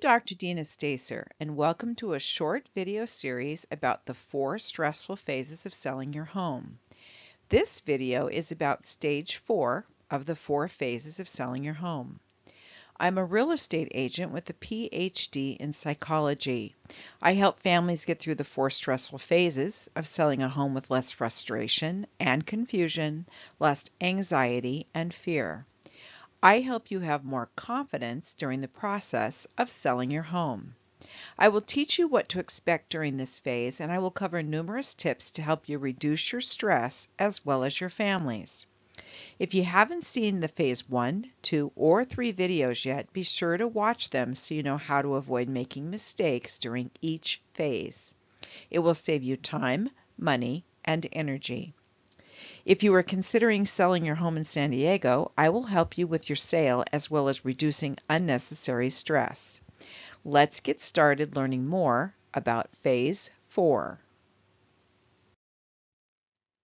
Dr. Deena Stacer, and welcome to a short video series about the 4 stressful phases of selling your home. This video is about stage 4 of the 4 phases of selling your home. I'm a real estate agent with a PhD in psychology. I help families get through the 4 stressful phases of selling a home with less frustration and confusion, less anxiety and fear. I help you have more confidence during the process of selling your home. I will teach you what to expect during this phase, and I will cover numerous tips to help you reduce your stress as well as your families. If you haven't seen the phase 1, 2, or 3 videos yet, be sure to watch them so you know how to avoid making mistakes during each phase. It will save you time, money, and energy. If you are considering selling your home in San Diego, I will help you with your sale as well as reducing unnecessary stress. Let's get started learning more about Phase 4.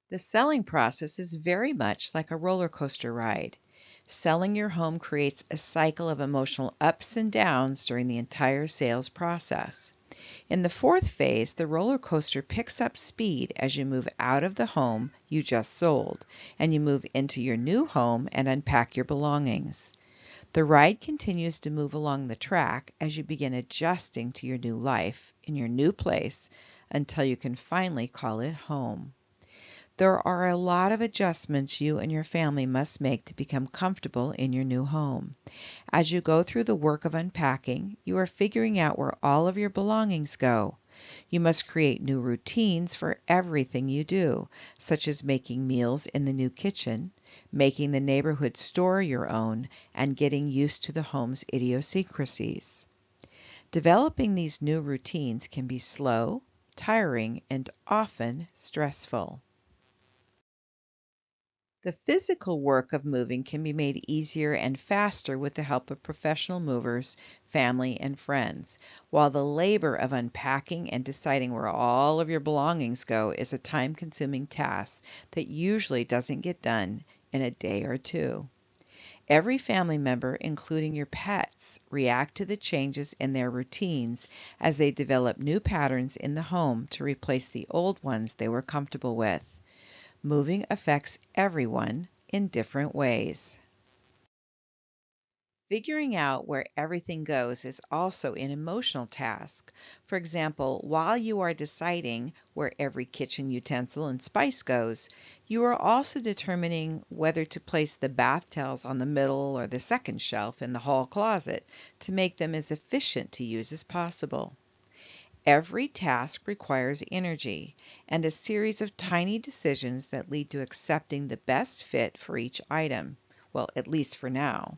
The selling process is very much like a roller coaster ride. Selling your home creates a cycle of emotional ups and downs during the entire sales process. In the 4th phase, the roller coaster picks up speed as you move out of the home you just sold, and you move into your new home and unpack your belongings. The ride continues to move along the track as you begin adjusting to your new life in your new place until you can finally call it home. There are a lot of adjustments you and your family must make to become comfortable in your new home. As you go through the work of unpacking, you are figuring out where all of your belongings go. You must create new routines for everything you do, such as making meals in the new kitchen, making the neighborhood store your own, and getting used to the home's idiosyncrasies. Developing these new routines can be slow, tiring, and often stressful. The physical work of moving can be made easier and faster with the help of professional movers, family, and friends, while the labor of unpacking and deciding where all of your belongings go is a time-consuming task that usually doesn't get done in a day or two. Every family member, including your pets, react to the changes in their routines as they develop new patterns in the home to replace the old ones they were comfortable with. Moving affects everyone in different ways. Figuring out where everything goes is also an emotional task. For example, while you are deciding where every kitchen utensil and spice goes, you are also determining whether to place the bath towels on the middle or the second shelf in the hall closet to make them as efficient to use as possible. Every task requires energy and a series of tiny decisions that lead to accepting the best fit for each item, well, at least for now.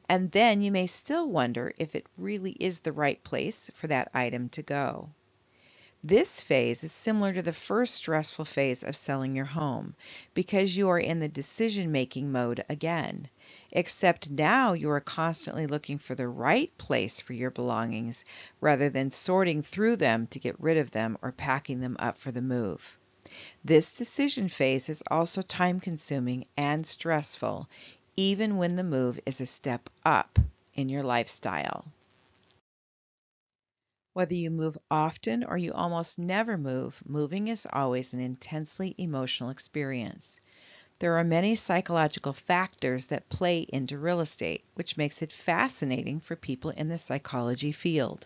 And then you may still wonder if it really is the right place for that item to go. This phase is similar to the first stressful phase of selling your home because you are in the decision-making mode again, except now you are constantly looking for the right place for your belongings rather than sorting through them to get rid of them or packing them up for the move. This decision phase is also time-consuming and stressful, even when the move is a step up in your lifestyle. Whether you move often or you almost never move, moving is always an intensely emotional experience. There are many psychological factors that play into real estate, which makes it fascinating for people in the psychology field.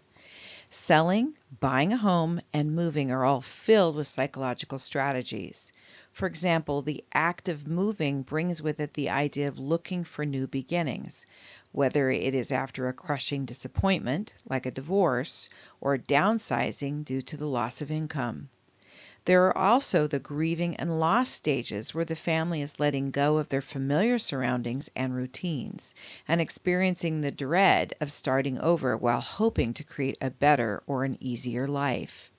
Selling, buying a home, and moving are all filled with psychological strategies. For example, the act of moving brings with it the idea of looking for new beginnings, whether it is after a crushing disappointment, like a divorce, or downsizing due to the loss of income. There are also the grieving and loss stages where the family is letting go of their familiar surroundings and routines and experiencing the dread of starting over while hoping to create a better or an easier life.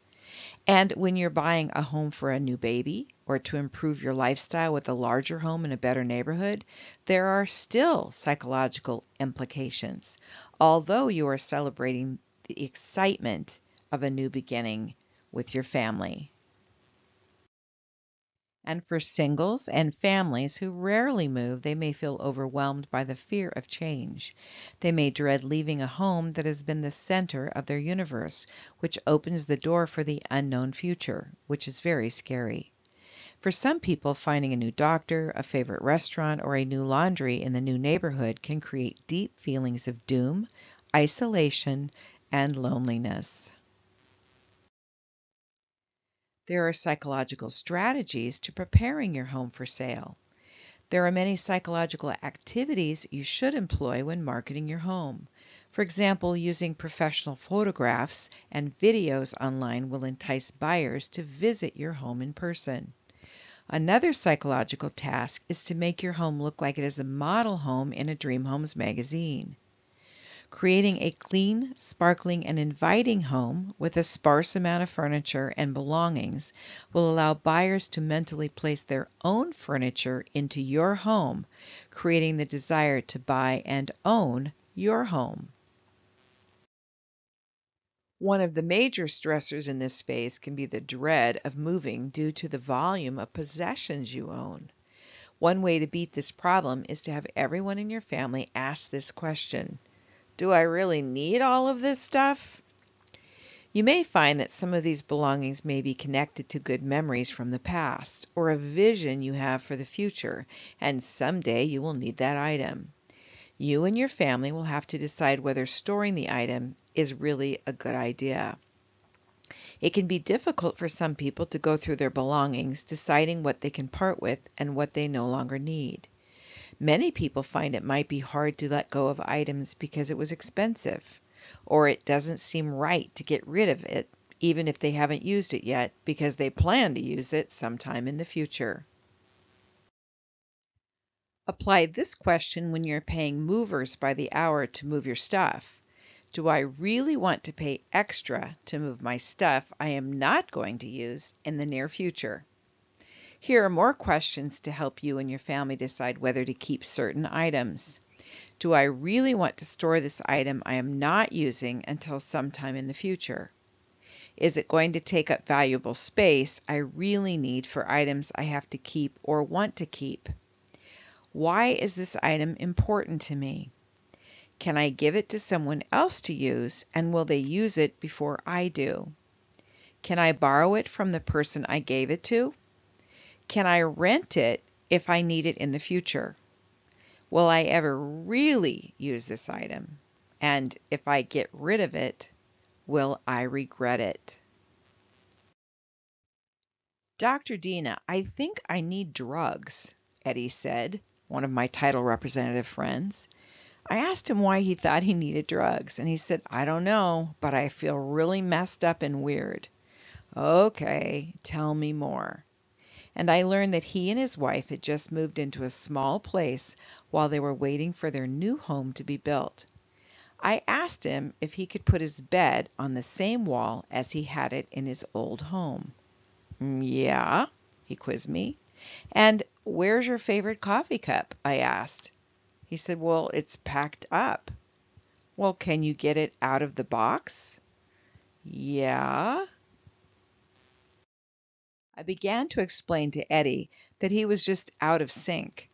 And when you're buying a home for a new baby or to improve your lifestyle with a larger home in a better neighborhood, there are still psychological implications, although you are celebrating the excitement of a new beginning with your family. And for singles and families who rarely move, they may feel overwhelmed by the fear of change. They may dread leaving a home that has been the center of their universe, which opens the door for the unknown future, which is very scary. For some people, finding a new doctor, a favorite restaurant, or a new laundry in the new neighborhood can create deep feelings of doom, isolation, and loneliness. There are psychological strategies to preparing your home for sale. There are many psychological activities you should employ when marketing your home. For example, using professional photographs and videos online will entice buyers to visit your home in person. Another psychological task is to make your home look like it is a model home in a Dream Homes magazine. Creating a clean, sparkling, and inviting home with a sparse amount of furniture and belongings will allow buyers to mentally place their own furniture into your home, creating the desire to buy and own your home. One of the major stressors in this phase can be the dread of moving due to the volume of possessions you own. One way to beat this problem is to have everyone in your family ask this question: do I really need all of this stuff? You may find that some of these belongings may be connected to good memories from the past or a vision you have for the future, and someday you will need that item. You and your family will have to decide whether storing the item is really a good idea. It can be difficult for some people to go through their belongings, deciding what they can part with and what they no longer need. Many people find it might be hard to let go of items because it was expensive, or it doesn't seem right to get rid of it, even if they haven't used it yet, because they plan to use it sometime in the future. Apply this question when you're paying movers by the hour to move your stuff. Do I really want to pay extra to move my stuff I am not going to use in the near future? Here are more questions to help you and your family decide whether to keep certain items. Do I really want to store this item I am not using until sometime in the future? Is it going to take up valuable space I really need for items I have to keep or want to keep? Why is this item important to me? Can I give it to someone else to use, and will they use it before I do? Can I borrow it from the person I gave it to? Can I rent it if I need it in the future? Will I ever really use this item? And if I get rid of it, will I regret it? Dr. Deena, I think I need drugs, Eddie said, one of my title representative friends. I asked him why he thought he needed drugs, and he said, I don't know, but I feel really messed up and weird. Okay, tell me more. And I learned that he and his wife had just moved into a small place while they were waiting for their new home to be built. I asked him if he could put his bed on the same wall as he had it in his old home. Yeah, he quizzed me. And where's your favorite coffee cup? I asked. He said, well, it's packed up. Well, can you get it out of the box? Yeah. I began to explain to Eddie that he was just out of sync.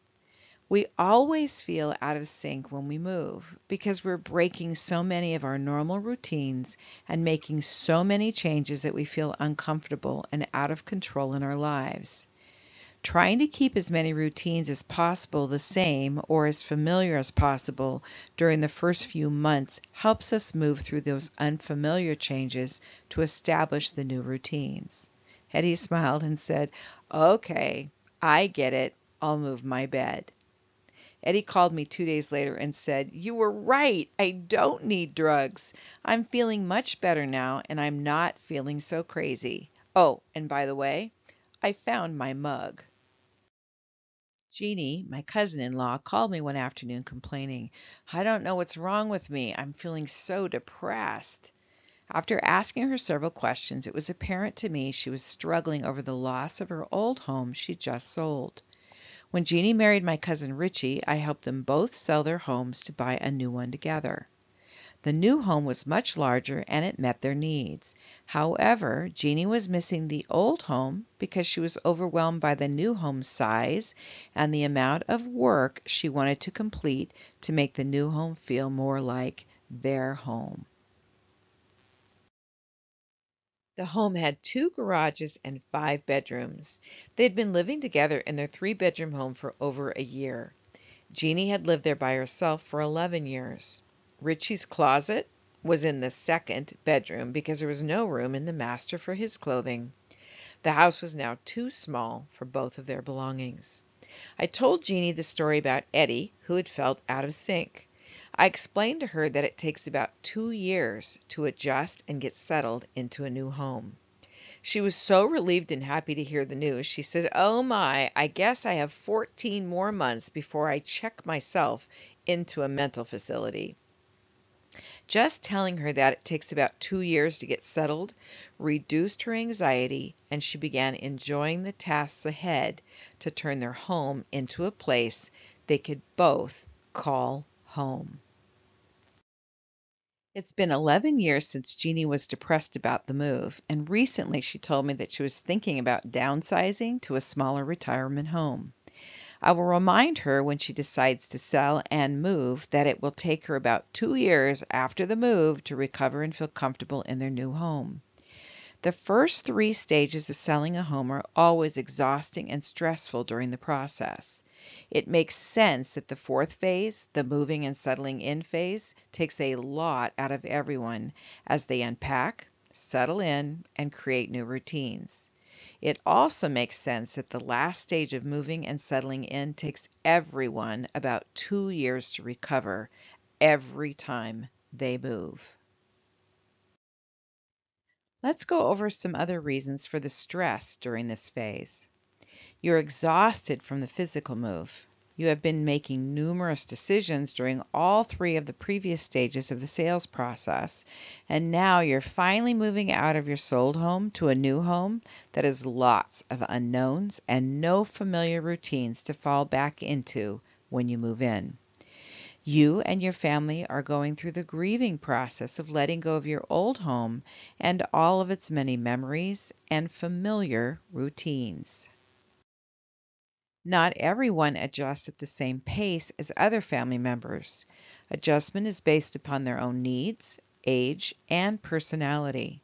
We always feel out of sync when we move because we're breaking so many of our normal routines and making so many changes that we feel uncomfortable and out of control in our lives. Trying to keep as many routines as possible the same or as familiar as possible during the first few months helps us move through those unfamiliar changes to establish the new routines. Eddie smiled and said, okay, I get it. I'll move my bed. Eddie called me 2 days later and said, you were right. I don't need drugs. I'm feeling much better now, and I'm not feeling so crazy. Oh, and by the way, I found my mug. Jeannie, my cousin-in-law, called me one afternoon complaining, I don't know what's wrong with me. I'm feeling so depressed. After asking her several questions, it was apparent to me she was struggling over the loss of her old home she just sold. When Jeannie married my cousin Richie, I helped them both sell their homes to buy a new one together. The new home was much larger and it met their needs. However, Jeannie was missing the old home because she was overwhelmed by the new home's size and the amount of work she wanted to complete to make the new home feel more like their home. The home had 2 garages and 5 bedrooms. They had been living together in their 3-bedroom home for over a year. Jeannie had lived there by herself for 11 years. Richie's closet was in the 2nd bedroom because there was no room in the master for his clothing. The house was now too small for both of their belongings. I told Jeannie the story about Eddie, who had felt out of sync. I explained to her that it takes about 2 years to adjust and get settled into a new home. She was so relieved and happy to hear the news. She said, "Oh my, I guess I have 14 more months before I check myself into a mental facility." Just telling her that it takes about 2 years to get settled reduced her anxiety, and she began enjoying the tasks ahead to turn their home into a place they could both call home. It's been 11 years since Jeannie was depressed about the move, and recently she told me that she was thinking about downsizing to a smaller retirement home. I will remind her when she decides to sell and move that it will take her about 2 years after the move to recover and feel comfortable in their new home. The first 3 stages of selling a home are always exhausting and stressful during the process. It makes sense that the 4th phase, the moving and settling in phase, takes a lot out of everyone as they unpack, settle in, and create new routines. It also makes sense that the last stage of moving and settling in takes everyone about 2 years to recover every time they move. Let's go over some other reasons for the stress during this phase. You're exhausted from the physical move. You have been making numerous decisions during all 3 of the previous stages of the sales process, and now you're finally moving out of your sold home to a new home that has lots of unknowns and no familiar routines to fall back into when you move in. You and your family are going through the grieving process of letting go of your old home and all of its many memories and familiar routines. Not everyone adjusts at the same pace as other family members. Adjustment is based upon their own needs, age, and personality.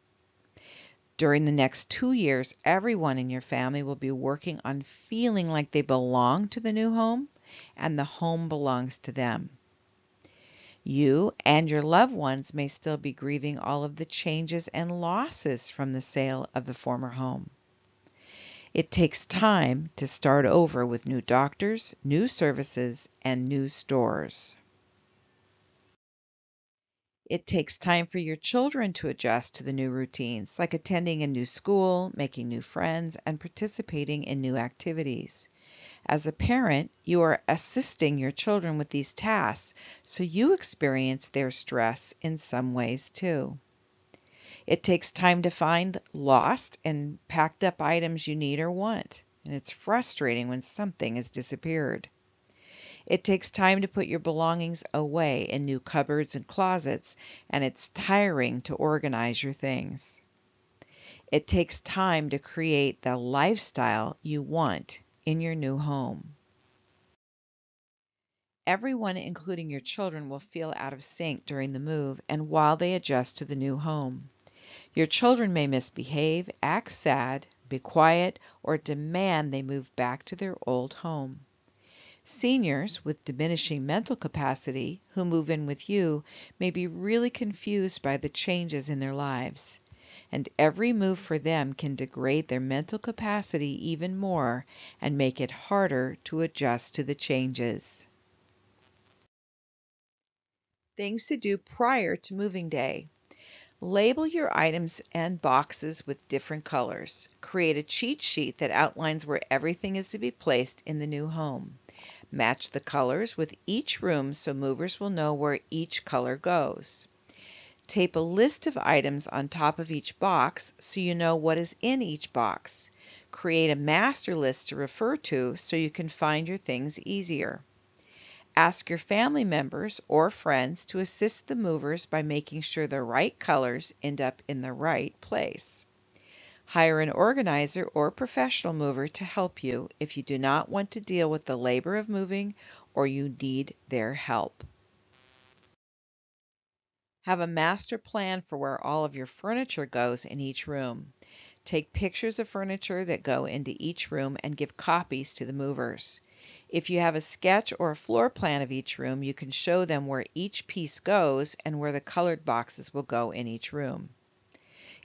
During the next 2 years, everyone in your family will be working on feeling like they belong to the new home and the home belongs to them. You and your loved ones may still be grieving all of the changes and losses from the sale of the former home. It takes time to start over with new doctors, new services, and new stores. It takes time for your children to adjust to the new routines, like attending a new school, making new friends, and participating in new activities. As a parent, you are assisting your children with these tasks, so you experience their stress in some ways too. It takes time to find lost and packed up items you need or want, and it's frustrating when something has disappeared. It takes time to put your belongings away in new cupboards and closets, and it's tiring to organize your things. It takes time to create the lifestyle you want in your new home. Everyone, including your children, will feel out of sync during the move and while they adjust to the new home. Your children may misbehave, act sad, be quiet, or demand they move back to their old home. Seniors with diminishing mental capacity who move in with you may be really confused by the changes in their lives. And every move for them can degrade their mental capacity even more and make it harder to adjust to the changes. Things to do prior to moving day. Label your items and boxes with different colors. Create a cheat sheet that outlines where everything is to be placed in the new home. Match the colors with each room so movers will know where each color goes. Tape a list of items on top of each box so you know what is in each box. Create a master list to refer to so you can find your things easier. Ask your family members or friends to assist the movers by making sure the right colors end up in the right place. Hire an organizer or professional mover to help you if you do not want to deal with the labor of moving or you need their help. Have a master plan for where all of your furniture goes in each room. Take pictures of furniture that go into each room and give copies to the movers. If you have a sketch or a floor plan of each room, you can show them where each piece goes and where the colored boxes will go in each room.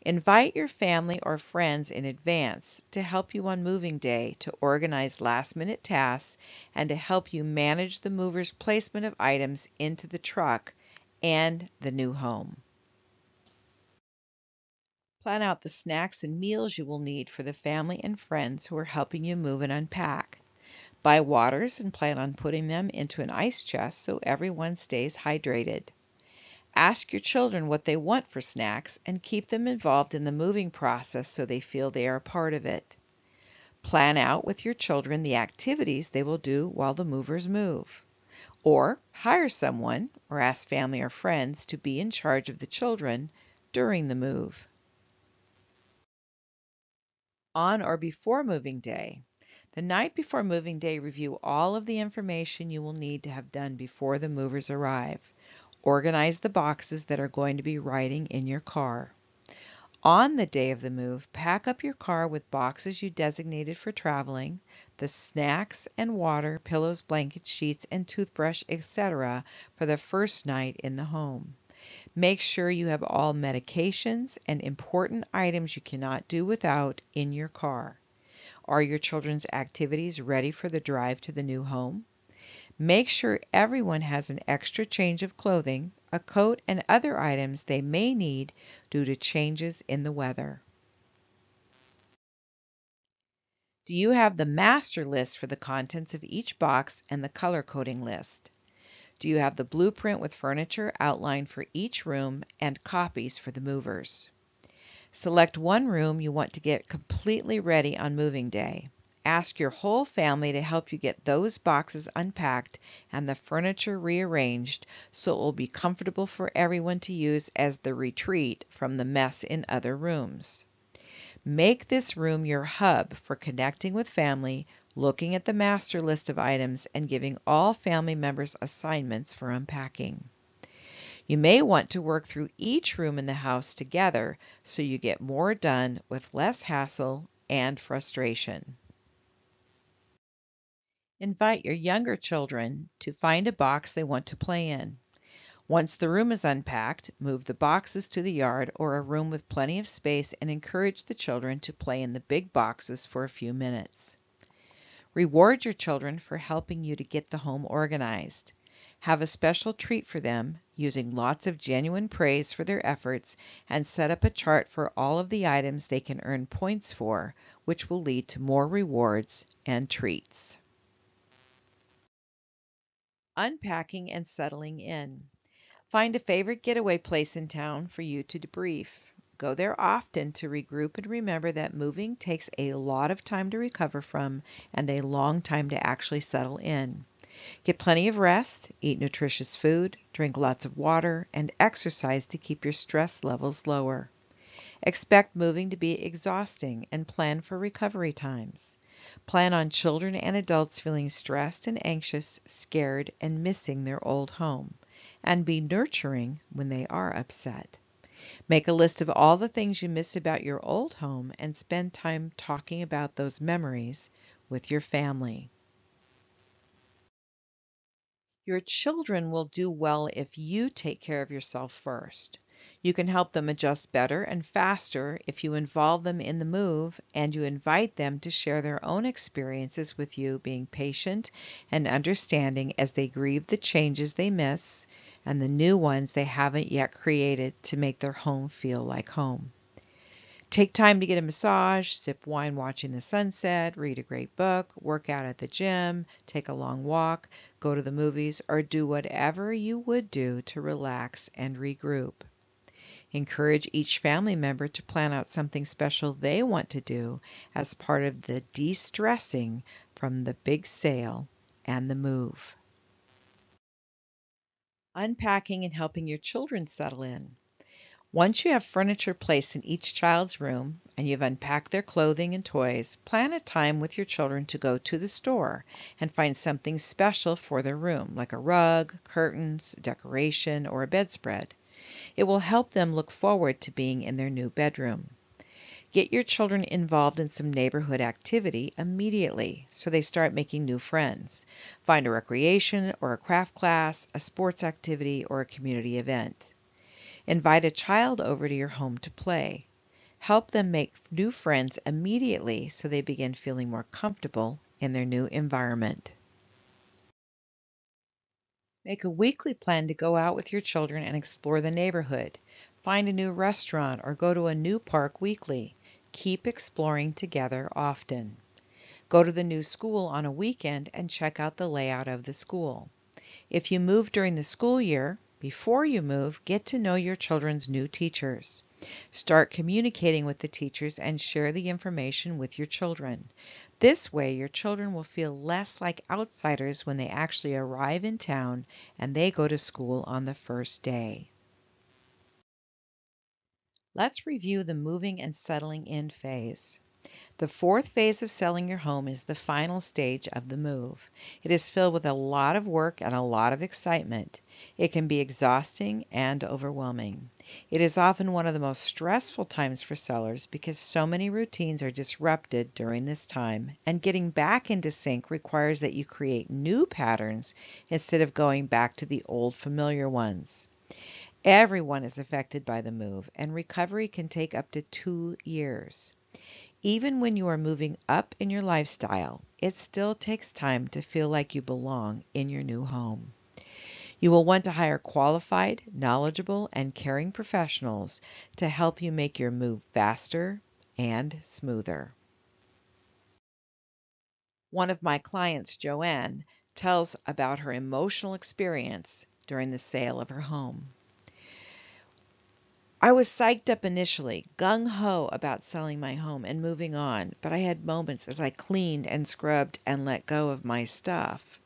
Invite your family or friends in advance to help you on moving day to organize last-minute tasks and to help you manage the mover's placement of items into the truck and the new home. Plan out the snacks and meals you will need for the family and friends who are helping you move and unpack. Buy waters and plan on putting them into an ice chest so everyone stays hydrated. Ask your children what they want for snacks and keep them involved in the moving process so they feel they are a part of it. Plan out with your children the activities they will do while the movers move. Or hire someone or ask family or friends to be in charge of the children during the move. On or before moving day. The night before moving day, review all of the information you will need to have done before the movers arrive. Organize the boxes that are going to be riding in your car. On the day of the move, pack up your car with boxes you designated for traveling, the snacks and water, pillows, blankets, sheets, and toothbrush, etc. for the first night in the home. Make sure you have all medications and important items you cannot do without in your car. Are your children's activities ready for the drive to the new home? Make sure everyone has an extra change of clothing, a coat, and other items they may need due to changes in the weather. Do you have the master list for the contents of each box and the color coding list? Do you have the blueprint with furniture outlined for each room and copies for the movers? Select one room you want to get completely ready on moving day. Ask your whole family to help you get those boxes unpacked and the furniture rearranged so it will be comfortable for everyone to use as the retreat from the mess in other rooms. Make this room your hub for connecting with family, looking at the master list of items, and giving all family members assignments for unpacking. You may want to work through each room in the house together so you get more done with less hassle and frustration. Invite your younger children to find a box they want to play in. Once the room is unpacked, move the boxes to the yard or a room with plenty of space and encourage the children to play in the big boxes for a few minutes. Reward your children for helping you to get the home organized. Have a special treat for them, using lots of genuine praise for their efforts, and set up a chart for all of the items they can earn points for, which will lead to more rewards and treats. Unpacking and settling in. Find a favorite getaway place in town for you to debrief. Go there often to regroup and remember that moving takes a lot of time to recover from and a long time to actually settle in. Get plenty of rest, eat nutritious food, drink lots of water, and exercise to keep your stress levels lower. Expect moving to be exhausting and plan for recovery times. Plan on children and adults feeling stressed and anxious, scared, and missing their old home, and be nurturing when they are upset. Make a list of all the things you miss about your old home and spend time talking about those memories with your family. Your children will do well if you take care of yourself first. You can help them adjust better and faster if you involve them in the move and you invite them to share their own experiences with you, being patient and understanding as they grieve the changes they miss and the new ones they haven't yet created to make their home feel like home. Take time to get a massage, sip wine watching the sunset, read a great book, work out at the gym, take a long walk, go to the movies, or do whatever you would do to relax and regroup. Encourage each family member to plan out something special they want to do as part of the de-stressing from the big sale and the move. Unpacking and helping your children settle in. Once you have furniture placed in each child's room and you've unpacked their clothing and toys, plan a time with your children to go to the store and find something special for their room, like a rug, curtains, decoration, or a bedspread. It will help them look forward to being in their new bedroom. Get your children involved in some neighborhood activity immediately so they start making new friends. Find a recreation or a craft class, a sports activity, or a community event. Invite a child over to your home to play. Help them make new friends immediately so they begin feeling more comfortable in their new environment. Make a weekly plan to go out with your children and explore the neighborhood. Find a new restaurant or go to a new park weekly. Keep exploring together often. Go to the new school on a weekend and check out the layout of the school. If you move during the school year, before you move, get to know your children's new teachers. Start communicating with the teachers and share the information with your children. This way, your children will feel less like outsiders when they actually arrive in town and they go to school on the first day. Let's review the moving and settling in phase. The fourth phase of selling your home is the final stage of the move. It is filled with a lot of work and a lot of excitement. It can be exhausting and overwhelming. It is often one of the most stressful times for sellers because so many routines are disrupted during this time, and getting back into sync requires that you create new patterns instead of going back to the old familiar ones. Everyone is affected by the move, and recovery can take up to 2 years. Even when you are moving up in your lifestyle, it still takes time to feel like you belong in your new home. You will want to hire qualified, knowledgeable, and caring professionals to help you make your move faster and smoother. One of my clients, Joanne, tells about her emotional experience during the sale of her home. I was psyched up initially, gung-ho about selling my home and moving on, but I had moments as I cleaned and scrubbed and let go of my stuff.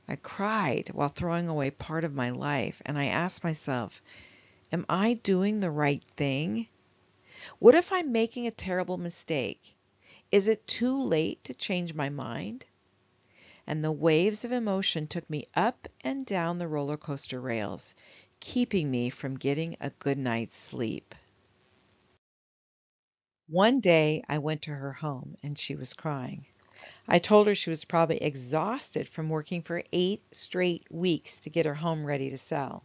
I cried while throwing away part of my life, and I asked myself, am I doing the right thing? What if I'm making a terrible mistake? Is it too late to change my mind? And the waves of emotion took me up and down the roller coaster rails, keeping me from getting a good night's sleep. One day I went to her home and she was crying. I told her she was probably exhausted from working for 8 straight weeks to get her home ready to sell.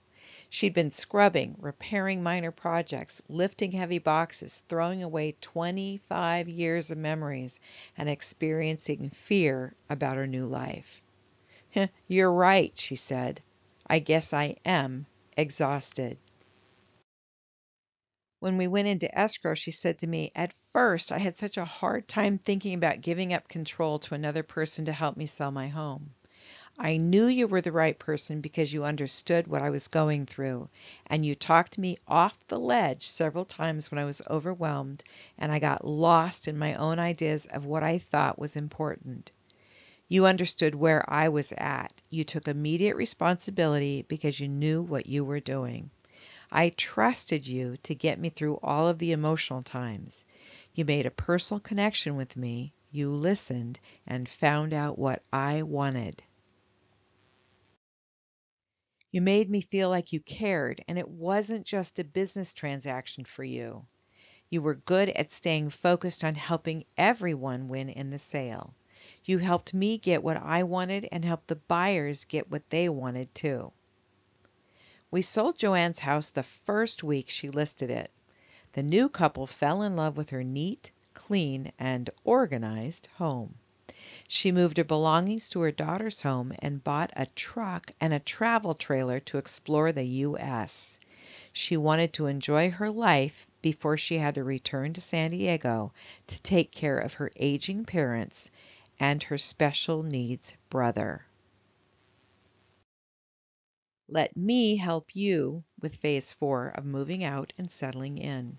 She'd been scrubbing, repairing minor projects, lifting heavy boxes, throwing away 25 years of memories, and experiencing fear about her new life. "You're right," she said. "I guess I am exhausted." When we went into escrow, she said to me, "At first, I had such a hard time thinking about giving up control to another person to help me sell my home. I knew you were the right person because you understood what I was going through, and you talked me off the ledge several times when I was overwhelmed and I got lost in my own ideas of what I thought was important. You understood where I was at. You took immediate responsibility because you knew what you were doing. I trusted you to get me through all of the emotional times. You made a personal connection with me. You listened and found out what I wanted. You made me feel like you cared, and it wasn't just a business transaction for you. You were good at staying focused on helping everyone win in the sale. You helped me get what I wanted and helped the buyers get what they wanted too." We sold Joanne's house the first week she listed it. The new couple fell in love with her neat, clean, and organized home. She moved her belongings to her daughter's home and bought a truck and a travel trailer to explore the U.S. She wanted to enjoy her life before she had to return to San Diego to take care of her aging parents and her special needs brother. Let me help you with phase 4 of moving out and settling in.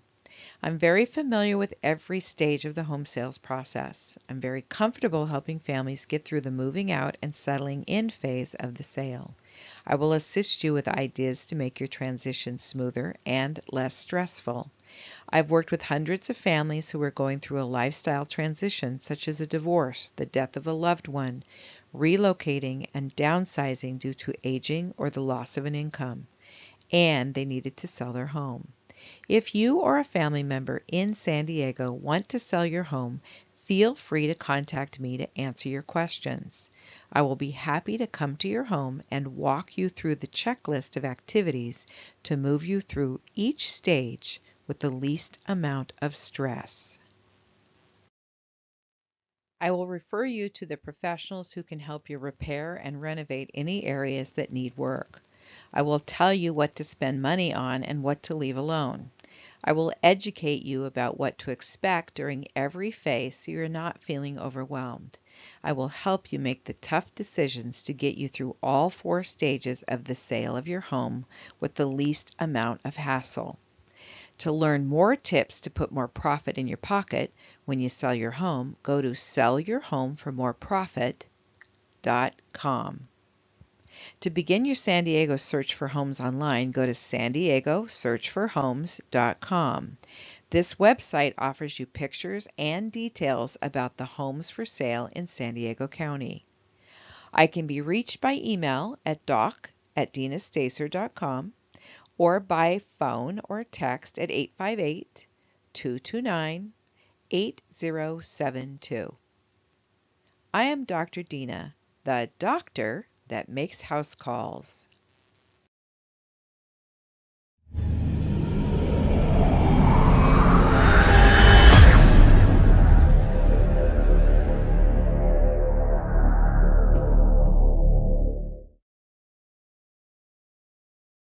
I'm very familiar with every stage of the home sales process. I'm very comfortable helping families get through the moving out and settling in phase of the sale. I will assist you with ideas to make your transition smoother and less stressful. I've worked with hundreds of families who are going through a lifestyle transition, such as a divorce, the death of a loved one, relocating, and downsizing due to aging or the loss of an income, and they needed to sell their home. If you or a family member in San Diego want to sell your home, feel free to contact me to answer your questions. I will be happy to come to your home and walk you through the checklist of activities to move you through each stage with the least amount of stress. I will refer you to the professionals who can help you repair and renovate any areas that need work. I will tell you what to spend money on and what to leave alone. I will educate you about what to expect during every phase so you're not feeling overwhelmed. I will help you make the tough decisions to get you through all 4 stages of the sale of your home with the least amount of hassle. To learn more tips to put more profit in your pocket when you sell your home, go to sellyourhomeformoreprofit.com. To begin your San Diego search for homes online, go to sandiegosearchforhomes.com. This website offers you pictures and details about the homes for sale in San Diego County. I can be reached by email at doc@deenastacer.com or by phone or text at 858-229-8072. I am Dr. Deena, the doctor that makes house calls.